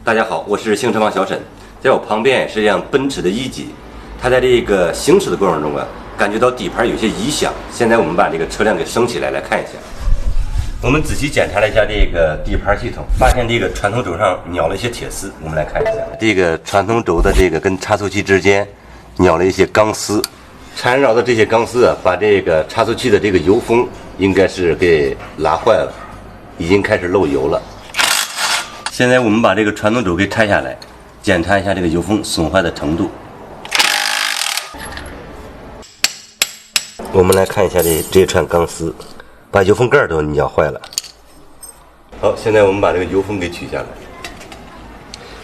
大家好，我是行车王小沈，在我旁边是一辆奔驰的一级，它在这个行驶的过程中啊，感觉到底盘有些异响。现在我们把这个车辆给升起来，来看一下。我们仔细检查了一下这个底盘系统，发现这个传动轴上咬了一些铁丝。我们来看一下，这个传动轴的这个跟差速器之间咬了一些钢丝，缠绕的这些钢丝啊，把这个差速器的这个油封应该是给拉坏了，已经开始漏油了。现在我们把这个传动轴给拆下来，检查一下这个油封损坏的程度。我们来看一下这串钢丝，把油封盖都咬坏了。好，现在我们把这个油封给取下来。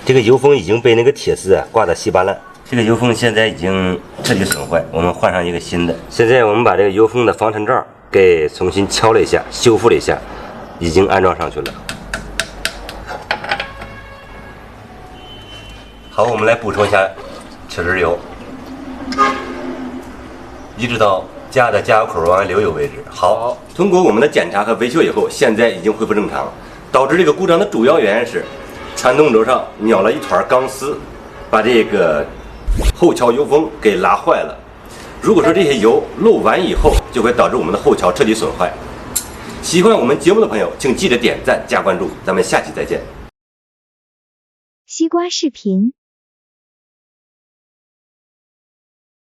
这个油封已经被那个铁丝啊刮得稀巴烂，这个油封现在已经彻底损坏，我们换上一个新的。现在我们把这个油封的防尘罩给重新敲了一下，修复了一下，已经安装上去了。好，我们来补充一下车轮油，一直到加的加油口往外流油为止。好，通过我们的检查和维修以后，现在已经恢复正常。导致这个故障的主要原因是传动轴上咬了一团钢丝，把这个后桥油封给拉坏了。如果说这些油漏完以后，就会导致我们的后桥彻底损坏。喜欢我们节目的朋友，请记得点赞加关注，咱们下期再见。西瓜视频。